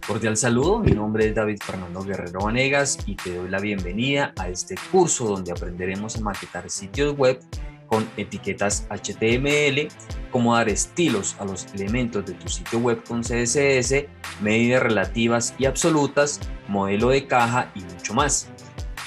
Cordial saludo, mi nombre es David Fernando Guerrero Vanegas y te doy la bienvenida a este curso donde aprenderemos a maquetar sitios web con etiquetas HTML, cómo dar estilos a los elementos de tu sitio web con CSS, medidas relativas y absolutas, modelo de caja y mucho más.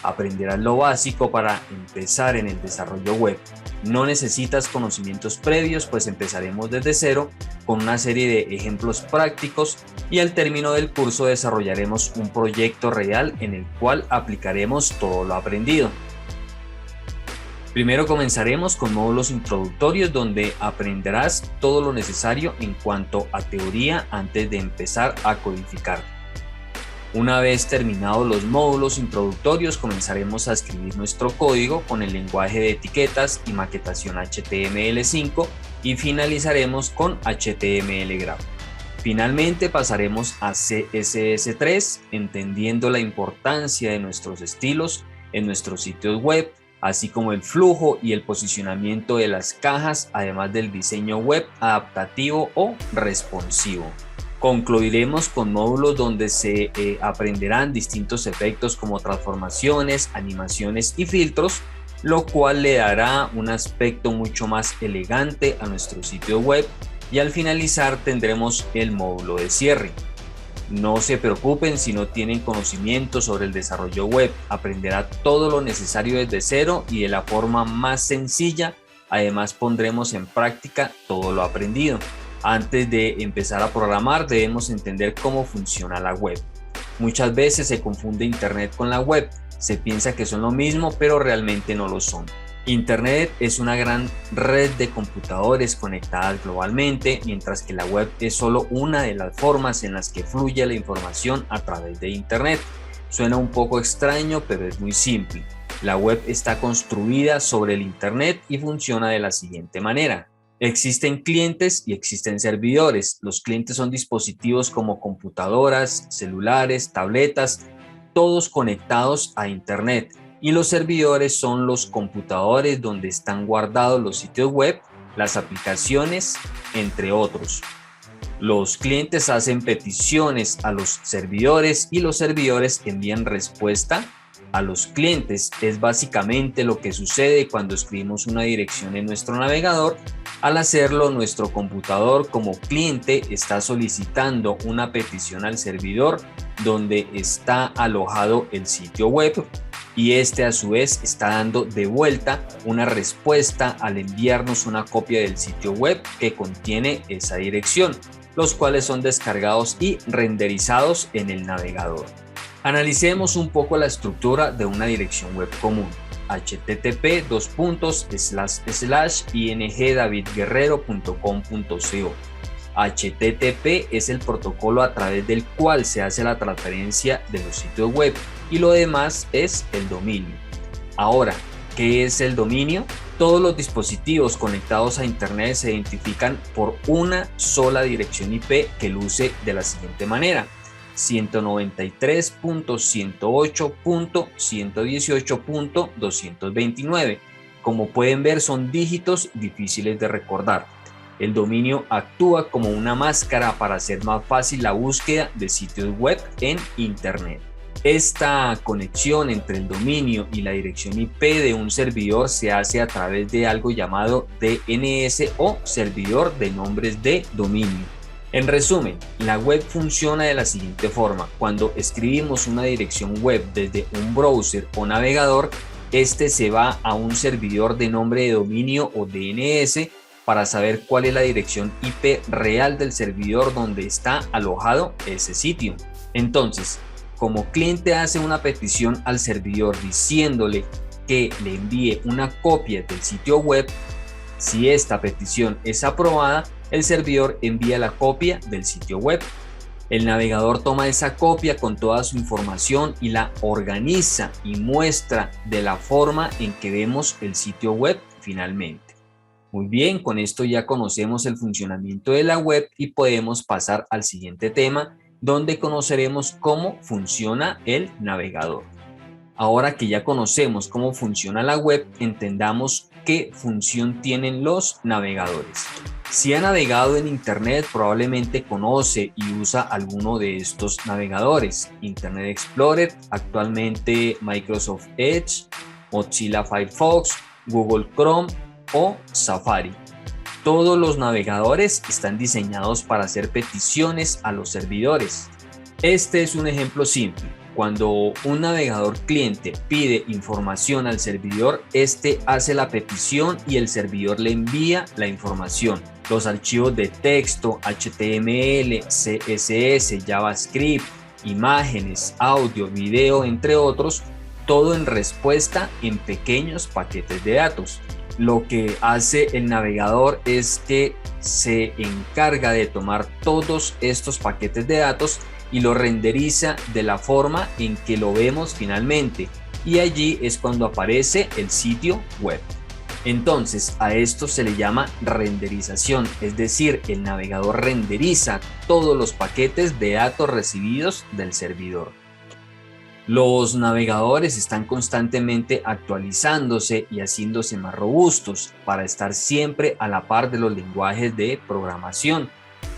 Aprenderás lo básico para empezar en el desarrollo web. No necesitas conocimientos previos, pues empezaremos desde cero con una serie de ejemplos prácticos y al término del curso desarrollaremos un proyecto real en el cual aplicaremos todo lo aprendido. Primero comenzaremos con módulos introductorios donde aprenderás todo lo necesario en cuanto a teoría antes de empezar a codificar. Una vez terminados los módulos introductorios, comenzaremos a escribir nuestro código con el lenguaje de etiquetas y maquetación HTML5 y finalizaremos con HTML Graph. Finalmente pasaremos a CSS3, entendiendo la importancia de nuestros estilos en nuestros sitios web, así como el flujo y el posicionamiento de las cajas, además del diseño web adaptativo o responsivo. Concluiremos con módulos donde se aprenderán distintos efectos como transformaciones, animaciones y filtros, lo cual le dará un aspecto mucho más elegante a nuestro sitio web y al finalizar tendremos el módulo de cierre. No se preocupen si no tienen conocimiento sobre el desarrollo web, aprenderá todo lo necesario desde cero y de la forma más sencilla, además pondremos en práctica todo lo aprendido. Antes de empezar a programar debemos entender cómo funciona la web. Muchas veces se confunde Internet con la web, se piensa que son lo mismo pero realmente no lo son. Internet es una gran red de computadores conectadas globalmente, mientras que la web es solo una de las formas en las que fluye la información a través de Internet. Suena un poco extraño pero es muy simple. La web está construida sobre el Internet y funciona de la siguiente manera. Existen clientes y existen servidores. Los clientes son dispositivos como computadoras, celulares, tabletas, todos conectados a Internet. Y los servidores son los computadores donde están guardados los sitios web, las aplicaciones, entre otros. Los clientes hacen peticiones a los servidores y los servidores envían respuesta a los clientes. Es básicamente lo que sucede cuando escribimos una dirección en nuestro navegador. Al hacerlo, nuestro computador como cliente está solicitando una petición al servidor donde está alojado el sitio web y este a su vez está dando de vuelta una respuesta al enviarnos una copia del sitio web que contiene esa dirección, los cuales son descargados y renderizados en el navegador. Analicemos un poco la estructura de una dirección web común. http://ingdavidguerrero.com.co. HTTP es el protocolo a través del cual se hace la transferencia de los sitios web y lo demás es el dominio. Ahora, ¿qué es el dominio? Todos los dispositivos conectados a Internet se identifican por una sola dirección IP que luce de la siguiente manera: 193.108.118.229. Como pueden ver, son dígitos difíciles de recordar. El dominio actúa como una máscara para hacer más fácil la búsqueda de sitios web en Internet. Esta conexión entre el dominio y la dirección IP de un servidor se hace a través de algo llamado DNS o servidor de nombres de dominio. En resumen, la web funciona de la siguiente forma. Cuando escribimos una dirección web desde un browser o navegador, este se va a un servidor de nombre de dominio o DNS para saber cuál es la dirección IP real del servidor donde está alojado ese sitio. Entonces, como cliente hace una petición al servidor diciéndole que le envíe una copia del sitio web, si esta petición es aprobada, el servidor envía la copia del sitio web. El navegador toma esa copia con toda su información y la organiza y muestra de la forma en que vemos el sitio web finalmente. Muy bien, con esto ya conocemos el funcionamiento de la web y podemos pasar al siguiente tema, donde conoceremos cómo funciona el navegador. Ahora que ya conocemos cómo funciona la web, entendamos qué función tienen los navegadores. Si ha navegado en Internet, probablemente conoce y usa alguno de estos navegadores: Internet Explorer, actualmente Microsoft Edge, Mozilla Firefox, Google Chrome o Safari. Todos los navegadores están diseñados para hacer peticiones a los servidores. Este es un ejemplo simple. Cuando un navegador cliente pide información al servidor, este hace la petición y el servidor le envía la información. Los archivos de texto, HTML, CSS, JavaScript, imágenes, audio, video, entre otros, todo en respuesta en pequeños paquetes de datos. Lo que hace el navegador es que se encarga de tomar todos estos paquetes de datos y lo renderiza de la forma en que lo vemos finalmente, y allí es cuando aparece el sitio web. Entonces a esto se le llama renderización, es decir, el navegador renderiza todos los paquetes de datos recibidos del servidor. Los navegadores están constantemente actualizándose y haciéndose más robustos para estar siempre a la par de los lenguajes de programación.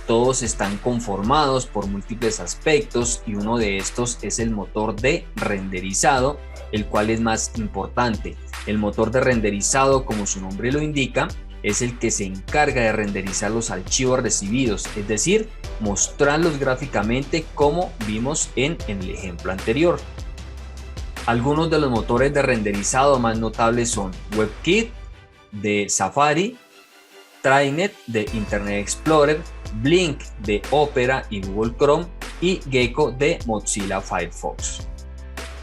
Todos están conformados por múltiples aspectos y uno de estos es el motor de renderizado, el cual es más importante. El motor de renderizado, como su nombre lo indica, es el que se encarga de renderizar los archivos recibidos, es decir, mostrarlos gráficamente como vimos en el ejemplo anterior. Algunos de los motores de renderizado más notables son WebKit de Safari, Trinet de Internet Explorer, Blink de Opera y Google Chrome y Gecko de Mozilla Firefox.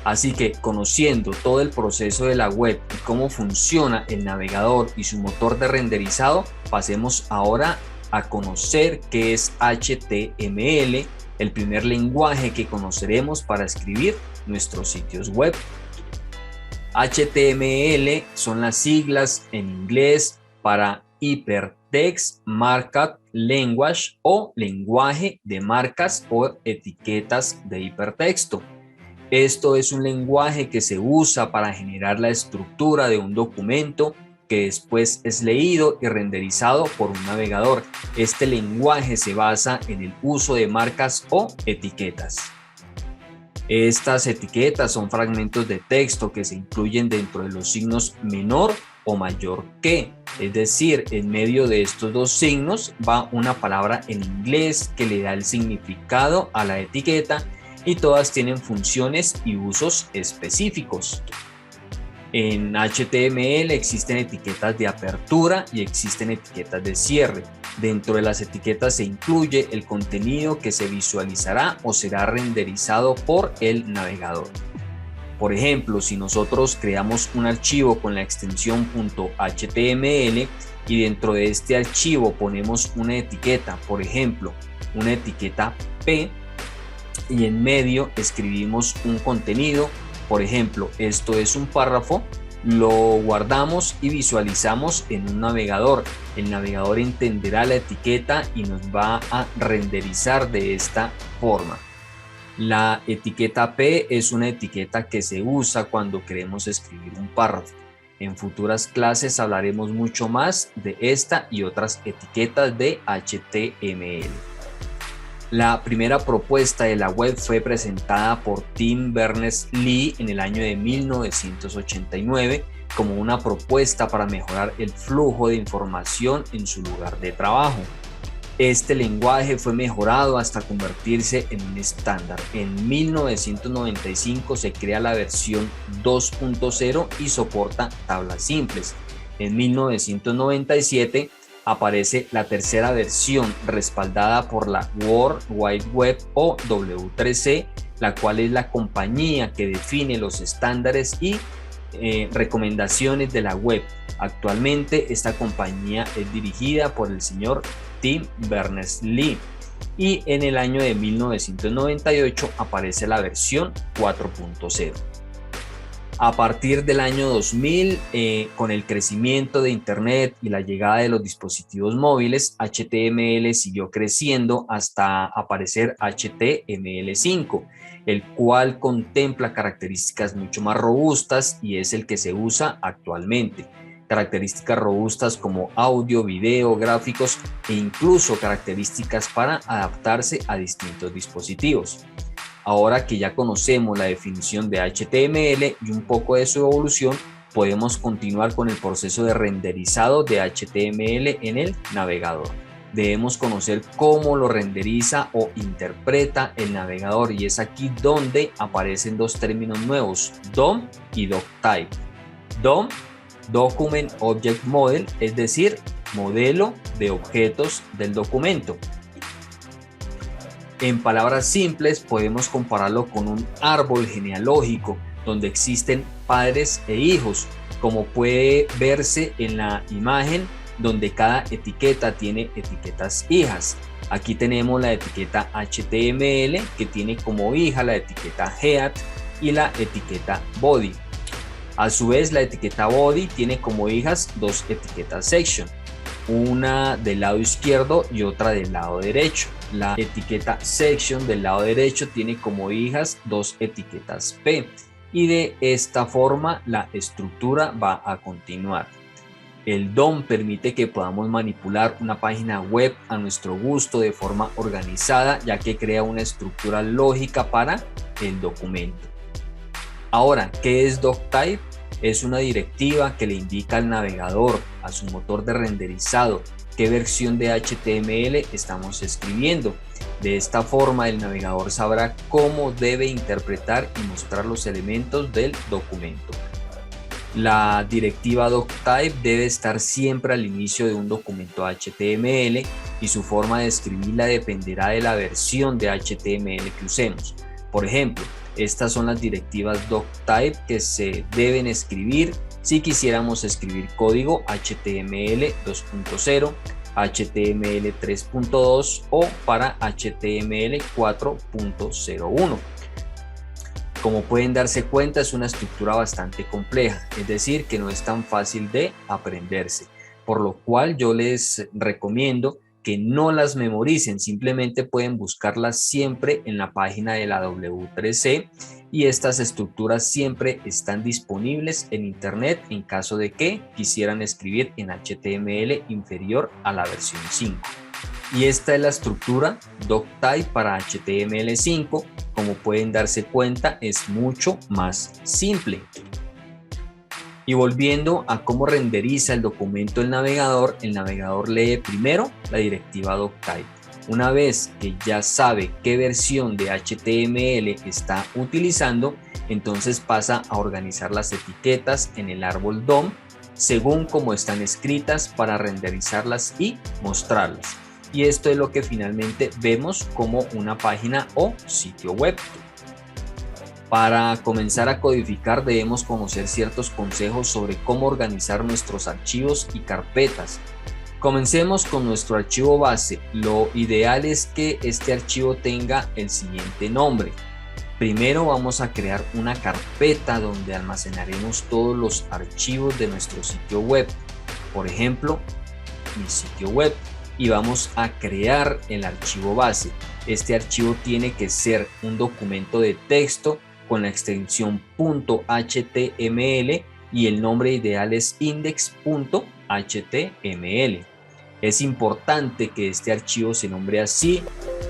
Así que, conociendo todo el proceso de la web y cómo funciona el navegador y su motor de renderizado, pasemos ahora a conocer qué es HTML, el primer lenguaje que conoceremos para escribir nuestros sitios web. HTML son las siglas en inglés para Hypertext Markup Language o lenguaje de marcas o etiquetas de hipertexto. Esto es un lenguaje que se usa para generar la estructura de un documento que después es leído y renderizado por un navegador. Este lenguaje se basa en el uso de marcas o etiquetas. Estas etiquetas son fragmentos de texto que se incluyen dentro de los signos menor o mayor que, es decir, en medio de estos dos signos va una palabra en inglés que le da el significado a la etiqueta, y todas tienen funciones y usos específicos. En HTML existen etiquetas de apertura y existen etiquetas de cierre. Dentro de las etiquetas se incluye el contenido que se visualizará o será renderizado por el navegador. Por ejemplo, si nosotros creamos un archivo con la extensión .html y dentro de este archivo ponemos una etiqueta, por ejemplo, una etiqueta P, y en medio escribimos un contenido, por ejemplo, esto es un párrafo, lo guardamos y visualizamos en un navegador. El navegador entenderá la etiqueta y nos va a renderizar de esta forma. La etiqueta P es una etiqueta que se usa cuando queremos escribir un párrafo. En futuras clases hablaremos mucho más de esta y otras etiquetas de HTML. La primera propuesta de la web fue presentada por Tim Berners-Lee en el año de 1989 como una propuesta para mejorar el flujo de información en su lugar de trabajo. Este lenguaje fue mejorado hasta convertirse en un estándar. En 1995 se crea la versión 2.0 y soporta tablas simples. En 1997 aparece la tercera versión respaldada por la World Wide Web o W3C, la cual es la compañía que define los estándares y recomendaciones de la web. Actualmente esta compañía es dirigida por el señor Tim Berners-Lee y en el año de 1998 aparece la versión 4.0. A partir del año 2000, con el crecimiento de Internet y la llegada de los dispositivos móviles, HTML siguió creciendo hasta aparecer HTML5, el cual contempla características mucho más robustas y es el que se usa actualmente. características robustas como audio, video, gráficos e incluso características para adaptarse a distintos dispositivos. Ahora que ya conocemos la definición de HTML y un poco de su evolución, podemos continuar con el proceso de renderizado de HTML en el navegador. Debemos conocer cómo lo renderiza o interpreta el navegador, y es aquí donde aparecen dos términos nuevos, DOM y DocType. DOM, Document Object Model, es decir, modelo de objetos del documento. En palabras simples, podemos compararlo con un árbol genealógico donde existen padres e hijos, como puede verse en la imagen, donde cada etiqueta tiene etiquetas hijas. Aquí tenemos la etiqueta HTML, que tiene como hija la etiqueta Head y la etiqueta Body. A su vez, la etiqueta Body tiene como hijas dos etiquetas Section, una del lado izquierdo y otra del lado derecho. La etiqueta Section del lado derecho tiene como hijas dos etiquetas P, y de esta forma la estructura va a continuar. El DOM permite que podamos manipular una página web a nuestro gusto de forma organizada, ya que crea una estructura lógica para el documento. Ahora, ¿qué es DocType? Es una directiva que le indica al navegador, a su motor de renderizado, qué versión de HTML estamos escribiendo. De esta forma, el navegador sabrá cómo debe interpretar y mostrar los elementos del documento. La directiva DocType debe estar siempre al inicio de un documento HTML, y su forma de escribirla dependerá de la versión de HTML que usemos. Por ejemplo, estas son las directivas DocType que se deben escribir si quisiéramos escribir código HTML 2.0, HTML 3.2 o para HTML 4.01. Como pueden darse cuenta, es una estructura bastante compleja, es decir, que no es tan fácil de aprenderse, por lo cual yo les recomiendo que no las memoricen, simplemente pueden buscarlas siempre en la página de la W3C, y estas estructuras siempre están disponibles en internet en caso de que quisieran escribir en HTML inferior a la versión 5. Y esta es la estructura DocType para HTML5. Como pueden darse cuenta, es mucho más simple. Y volviendo a cómo renderiza el documento el navegador lee primero la directiva DocType. Una vez que ya sabe qué versión de HTML está utilizando, entonces pasa a organizar las etiquetas en el árbol DOM según cómo están escritas para renderizarlas y mostrarlas. Y esto es lo que finalmente vemos como una página o sitio web. Para comenzar a codificar, debemos conocer ciertos consejos sobre cómo organizar nuestros archivos y carpetas. Comencemos con nuestro archivo base. Lo ideal es que este archivo tenga el siguiente nombre. Primero vamos a crear una carpeta donde almacenaremos todos los archivos de nuestro sitio web. Por ejemplo, mi sitio web. Y vamos a crear el archivo base. Este archivo tiene que ser un documento de texto con la extensión .html y el nombre ideal es index.html. Es importante que este archivo se nombre así,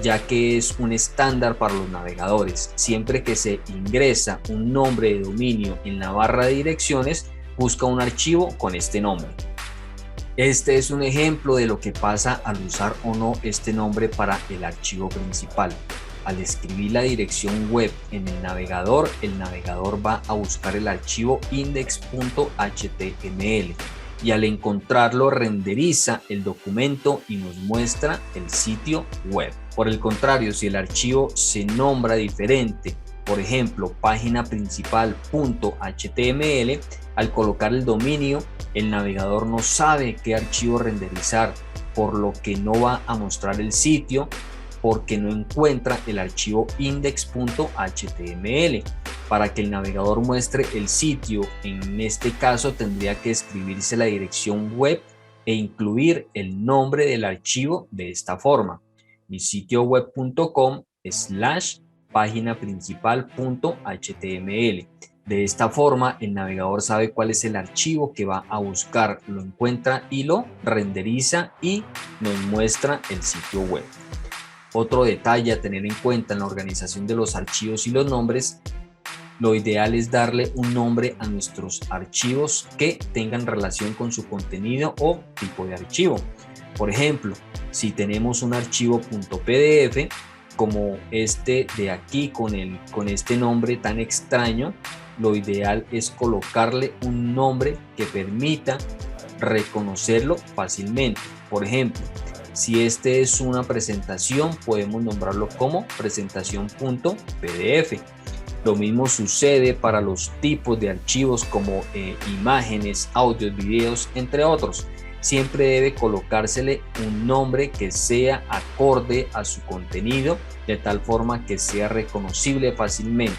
ya que es un estándar para los navegadores. Siempre que se ingresa un nombre de dominio en la barra de direcciones, busca un archivo con este nombre. Este es un ejemplo de lo que pasa al usar o no este nombre para el archivo principal. Al escribir la dirección web en el navegador va a buscar el archivo index.html y al encontrarlo renderiza el documento y nos muestra el sitio web. Por el contrario, si el archivo se nombra diferente, por ejemplo, página principal.html, al colocar el dominio, el navegador no sabe qué archivo renderizar, por lo que no va a mostrar el sitio porque no encuentra el archivo index.html. Para que el navegador muestre el sitio, en este caso tendría que escribirse la dirección web e incluir el nombre del archivo de esta forma: misitioweb.com/página principal.html. De esta forma, el navegador sabe cuál es el archivo que va a buscar, lo encuentra y lo renderiza y nos muestra el sitio web. Otro detalle a tener en cuenta en la organización de los archivos y los nombres: lo ideal es darle un nombre a nuestros archivos que tengan relación con su contenido o tipo de archivo. Por ejemplo, si tenemos un archivo .pdf como este de aquí con este nombre tan extraño, lo ideal es colocarle un nombre que permita reconocerlo fácilmente. Por ejemplo, si este es una presentación, podemos nombrarlo como presentación.pdf. Lo mismo sucede para los tipos de archivos como imágenes, audios, videos, entre otros. Siempre debe colocársele un nombre que sea acorde a su contenido, de tal forma que sea reconocible fácilmente.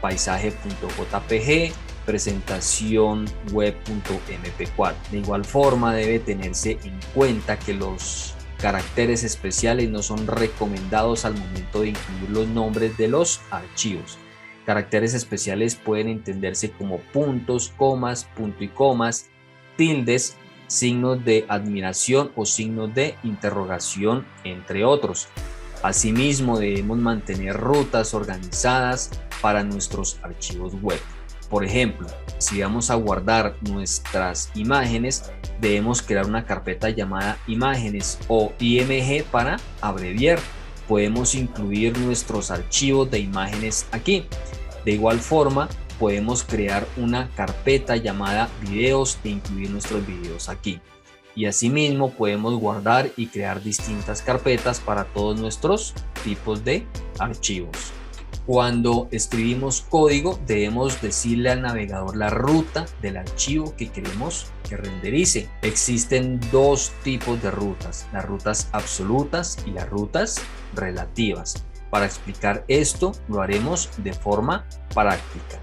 Paisaje.jpg, presentación web.mp4. De igual forma, debe tenerse en cuenta que los caracteres especiales no son recomendados al momento de incluir los nombres de los archivos. Caracteres especiales pueden entenderse como puntos, comas, punto y comas, tildes, signos de admiración o signos de interrogación, entre otros. Asimismo, debemos mantener rutas organizadas para nuestros archivos web. Por ejemplo, si vamos a guardar nuestras imágenes, debemos crear una carpeta llamada imágenes o IMG para abreviar. Podemos incluir nuestros archivos de imágenes aquí. De igual forma, podemos crear una carpeta llamada videos e incluir nuestros videos aquí. Y asimismo podemos guardar y crear distintas carpetas para todos nuestros tipos de archivos. Cuando escribimos código, debemos decirle al navegador la ruta del archivo que queremos que renderice. Existen dos tipos de rutas: las rutas absolutas y las rutas relativas. Para explicar esto, lo haremos de forma práctica.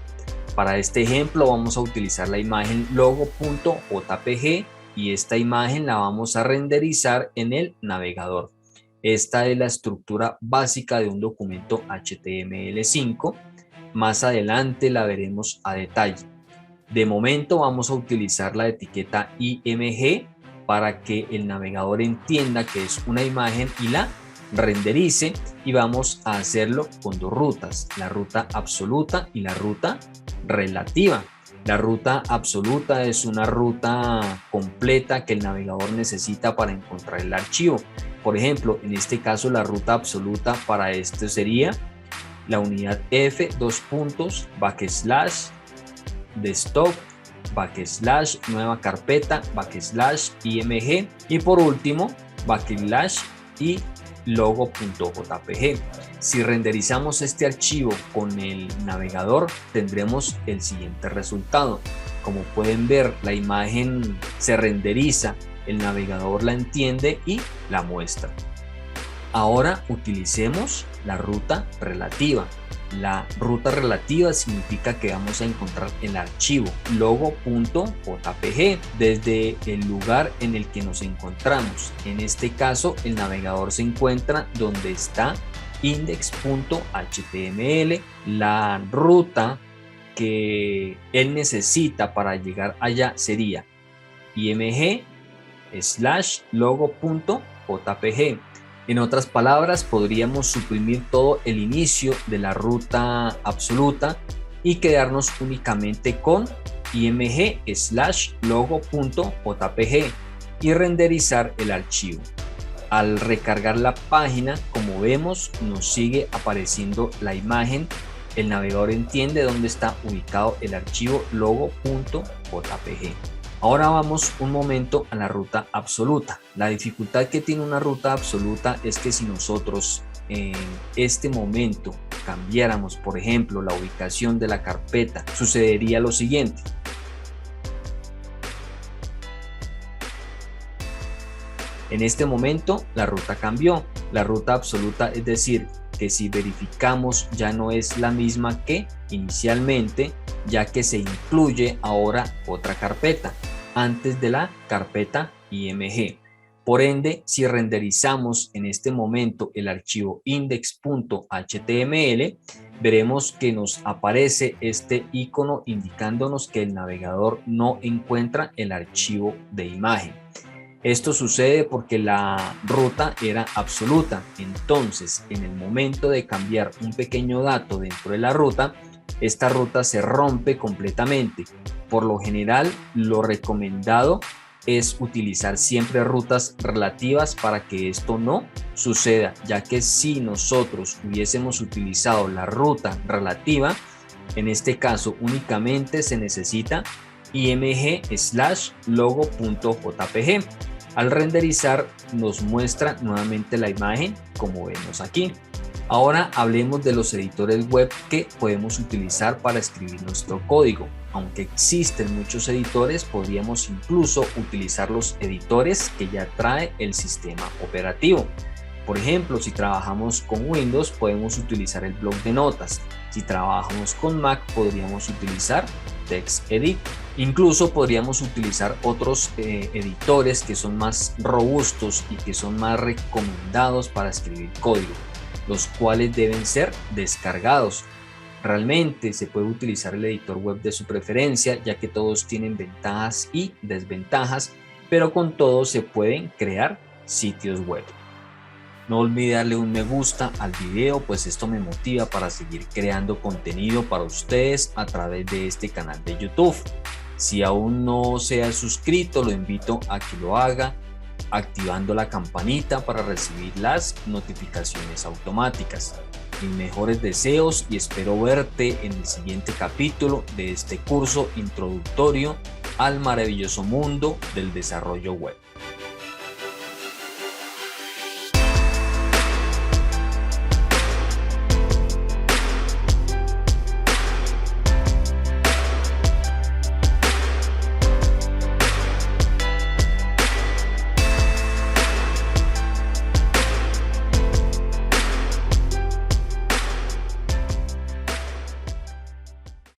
Para este ejemplo vamos a utilizar la imagen logo.jpg y esta imagen la vamos a renderizar en el navegador. Esta es la estructura básica de un documento HTML5. Más adelante la veremos a detalle. De momento vamos a utilizar la etiqueta IMG para que el navegador entienda que es una imagen y la renderice, y vamos a hacerlo con dos rutas: la ruta absoluta y la ruta relativa. La ruta absoluta es una ruta completa que el navegador necesita para encontrar el archivo. Por ejemplo, en este caso la ruta absoluta para esto sería la unidad F, desktop, nueva carpeta, img y por último y logo.jpg. Si renderizamos este archivo con el navegador, tendremos el siguiente resultado. Como pueden ver, la imagen se renderiza, el navegador la entiende y la muestra. Ahora utilicemos la ruta relativa. La ruta relativa significa que vamos a encontrar el archivo logo.jpg desde el lugar en el que nos encontramos. En este caso, el navegador se encuentra donde está index.html. La ruta que él necesita para llegar allá sería img/logo.jpg. En otras palabras, podríamos suprimir todo el inicio de la ruta absoluta y quedarnos únicamente con img/logo.jpg y renderizar el archivo. Al recargar la página, como vemos, nos sigue apareciendo la imagen. El navegador entiende dónde está ubicado el archivo logo.jpg. Ahora vamos un momento a la ruta absoluta. La dificultad que tiene una ruta absoluta es que si nosotros en este momento cambiáramos, por ejemplo, la ubicación de la carpeta, sucedería lo siguiente. En este momento la ruta cambió. La ruta absoluta, es decir, que si verificamos ya no es la misma que inicialmente, ya que se incluye ahora otra carpeta antes de la carpeta img. Por ende, si renderizamos en este momento el archivo index.html, veremos que nos aparece este icono indicándonos que el navegador no encuentra el archivo de imagen. Esto sucede porque la ruta era absoluta, entonces en el momento de cambiar un pequeño dato dentro de la ruta, esta ruta se rompe completamente. Por lo general, lo recomendado es utilizar siempre rutas relativas para que esto no suceda, ya que si nosotros hubiésemos utilizado la ruta relativa, en este caso únicamente se necesita img/logo.jpg. Al renderizar nos muestra nuevamente la imagen como vemos aquí. Ahora hablemos de los editores web que podemos utilizar para escribir nuestro código. Aunque existen muchos editores, podríamos incluso utilizar los editores que ya trae el sistema operativo. Por ejemplo, si trabajamos con Windows, podemos utilizar el bloc de notas. Si trabajamos con Mac, podríamos utilizar TextEdit. Incluso podríamos utilizar otros editores que son más robustos y que son más recomendados para escribir código, los cuales deben ser descargados. Realmente se puede utilizar el editor web de su preferencia, ya que todos tienen ventajas y desventajas, pero con todos se pueden crear sitios web. No olvide darle un me gusta al video, pues esto me motiva para seguir creando contenido para ustedes a través de este canal de YouTube. Si aún no se ha suscrito, lo invito a que lo haga, activando la campanita para recibir las notificaciones automáticas. Mis mejores deseos y espero verte en el siguiente capítulo de este curso introductorio al maravilloso mundo del desarrollo web.